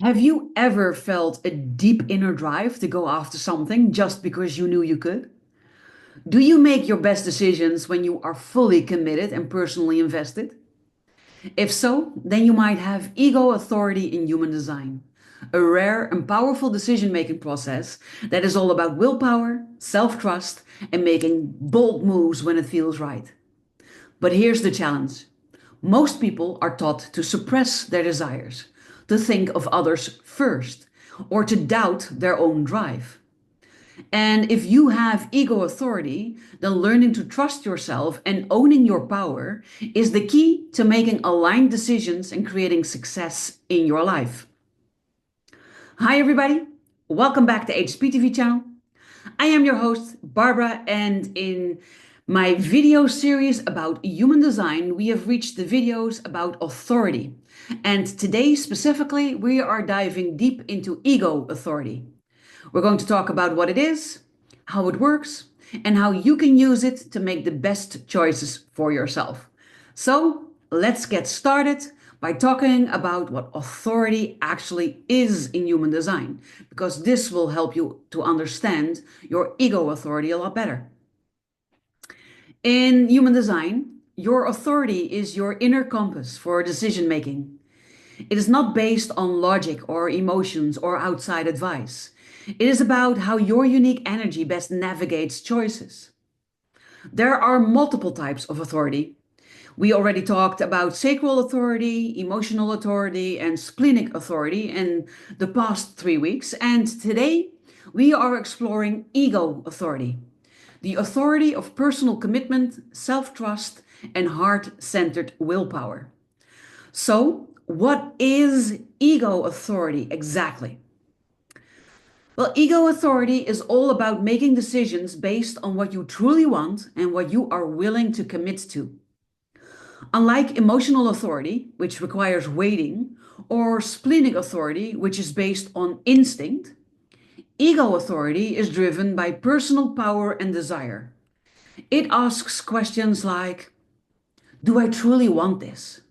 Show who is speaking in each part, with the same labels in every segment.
Speaker 1: Have you ever felt a deep inner drive to go after something just because you knew you could? Do you make your best decisions when you are fully committed and personally invested? If so, then you might have ego authority in human design, a rare and powerful decision making process that is all about willpower, self trust, and making bold moves when it feels right. But here's the challenge. Most people are taught to suppress their desires, to think of others first, or to doubt their own drive. And if you have ego authority, then learning to trust yourself and owning your power is the key to making aligned decisions and creating success in your life. Hi, everybody. Welcome back to HSP channel. I am your host, Barbara, and in my video series about human design, we have reached the videos about authority. And today, specifically, we are diving deep into ego authority. We're going to talk about what it is, how it works, and how you can use it to make the best choices for yourself. So let's get started by talking about what authority actually is in human design, because this will help you to understand your ego authority a lot better. In human design, your authority is your inner compass for decision making. It is not based on logic or emotions or outside advice. It is about how your unique energy best navigates choices. There are multiple types of authority. We already talked about sacral authority, emotional authority, and splenic authority in the past 3 weeks. And today we are exploring ego authority, the authority of personal commitment, self trust, and heart centered willpower. So, what is ego authority exactly? Well, ego authority is all about making decisions based on what you truly want and what you are willing to commit to. Unlike emotional authority, which requires waiting, or splenic authority, which is based on instinct, ego authority is driven by personal power and desire. It asks questions like, do I truly want this?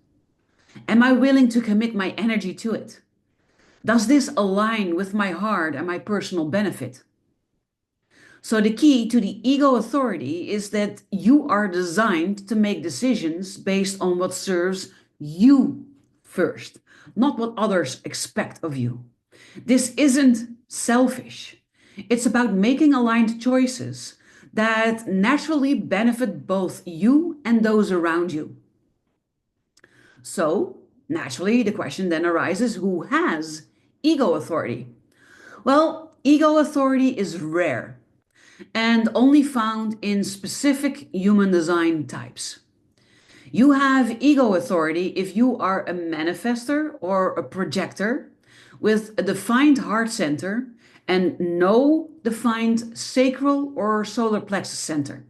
Speaker 1: Am I willing to commit my energy to it? Does this align with my heart and my personal benefit? So, the key to the ego authority is that you are designed to make decisions based on what serves you first, not what others expect of you. This isn't selfish, it's about making aligned choices that naturally benefit both you and those around you. So, naturally, the question then arises, who has ego authority? Well, ego authority is rare and only found in specific human design types. You have ego authority if you are a manifestor or a projector with a defined heart center and no defined sacral or solar plexus center.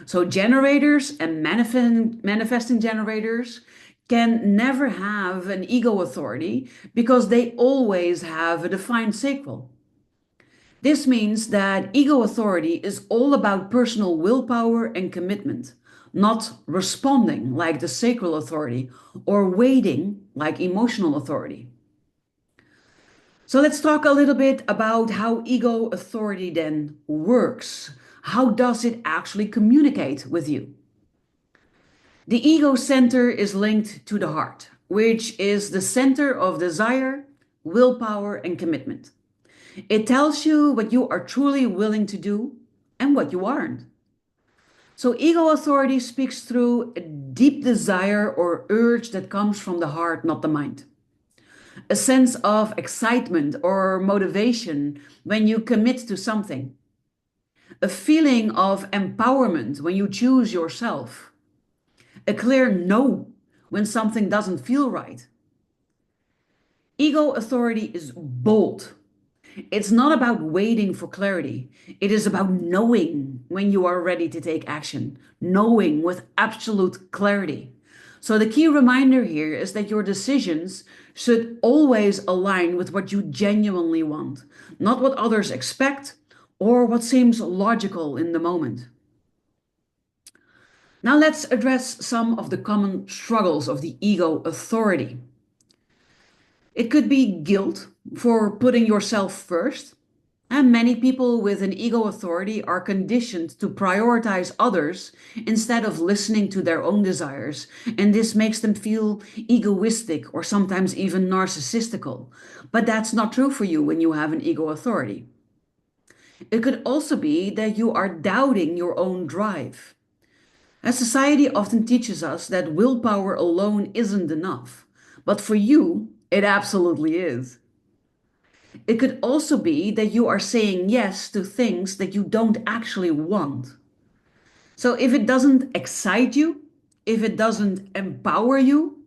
Speaker 1: So generators and manifesting generators can never have an ego authority because they always have a defined sacral. This means that ego authority is all about personal willpower and commitment, not responding like the sacral authority or waiting like emotional authority. So let's talk a little bit about how ego authority then works. How does it actually communicate with you? The ego center is linked to the heart, which is the center of desire, willpower, and commitment. It tells you what you are truly willing to do and what you aren't. So, ego authority speaks through a deep desire or urge that comes from the heart, not the mind. A sense of excitement or motivation when you commit to something. A feeling of empowerment when you choose yourself. A clear no when something doesn't feel right. Ego authority is bold. It's not about waiting for clarity. It is about knowing when you are ready to take action, knowing with absolute clarity. So, the key reminder here is that your decisions should always align with what you genuinely want, not what others expect or what seems logical in the moment. Now, let's address some of the common struggles of the ego authority. It could be guilt for putting yourself first. And many people with an ego authority are conditioned to prioritize others instead of listening to their own desires. And this makes them feel egoistic or sometimes even narcissistical. But that's not true for you when you have an ego authority. It could also be that you are doubting your own drive. As society often teaches us that willpower alone isn't enough. But for you, it absolutely is. It could also be that you are saying yes to things that you don't actually want. So if it doesn't excite you, if it doesn't empower you,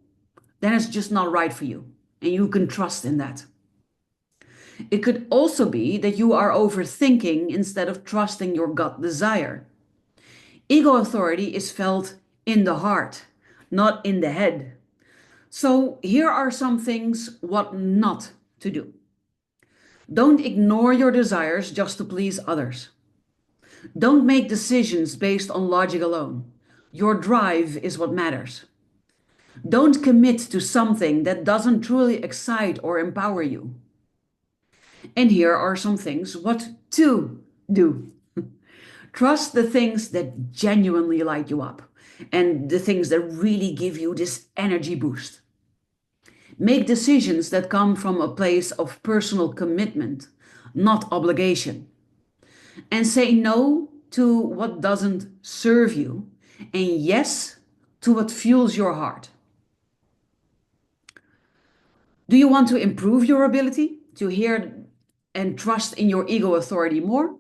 Speaker 1: then it's just not right for you. And you can trust in that. It could also be that you are overthinking instead of trusting your gut desire. Ego authority is felt in the heart, not in the head. So here are some things what not to do. Don't ignore your desires just to please others. Don't make decisions based on logic alone. Your drive is what matters. Don't commit to something that doesn't truly excite or empower you. And here are some things what to do. Trust the things that genuinely light you up and the things that really give you this energy boost. Make decisions that come from a place of personal commitment, not obligation. And say no to what doesn't serve you and yes to what fuels your heart. Do you want to improve your ability to hear and trust in your ego authority more?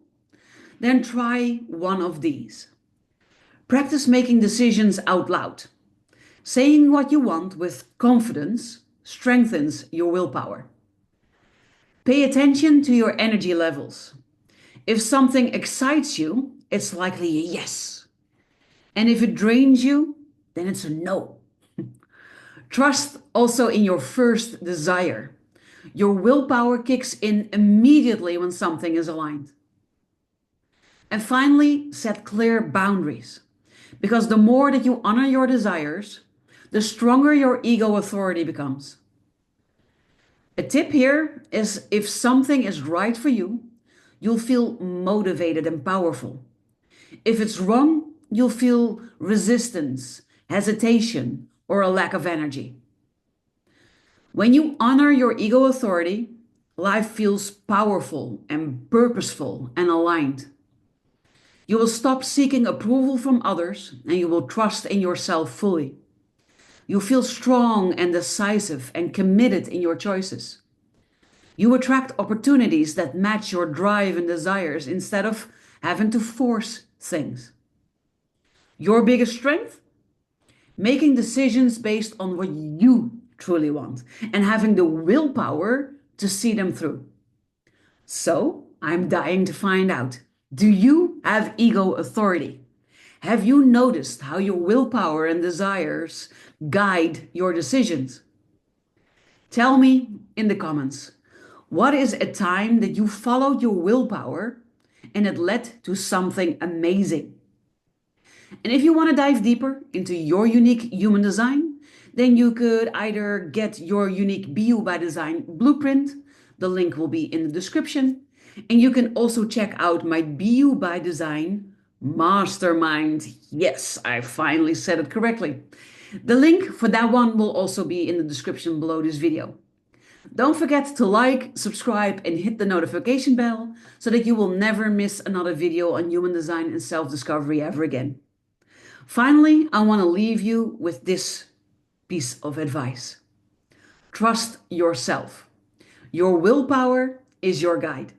Speaker 1: Then try one of these. Practice making decisions out loud. Saying what you want with confidence strengthens your willpower. Pay attention to your energy levels. If something excites you, it's likely a yes. And if it drains you, then it's a no. Trust also in your first desire. Your willpower kicks in immediately when something is aligned. And finally, set clear boundaries. Because the more that you honor your desires, the stronger your ego authority becomes. A tip here is if something is right for you, you'll feel motivated and powerful. If it's wrong, you'll feel resistance, hesitation, or a lack of energy. When you honor your ego authority, life feels powerful and purposeful and aligned. You will stop seeking approval from others and you will trust in yourself fully. You feel strong and decisive and committed in your choices. You attract opportunities that match your drive and desires instead of having to force things. Your biggest strength? Making decisions based on what you truly want and having the willpower to see them through. So, I'm dying to find out. Do you have ego authority? Have you noticed how your willpower and desires guide your decisions? Tell me in the comments, what is a time that you followed your willpower and it led to something amazing? And if you want to dive deeper into your unique human design, then you could either get your unique BU by Design blueprint. The link will be in the description. And you can also check out my BU by Design Mastermind. Yes, I finally said it correctly. The link for that one will also be in the description below this video. Don't forget to like, subscribe, and hit the notification bell so that you will never miss another video on human design and self-discovery ever again. Finally, I want to leave you with this piece of advice. Trust yourself. Your willpower is your guide.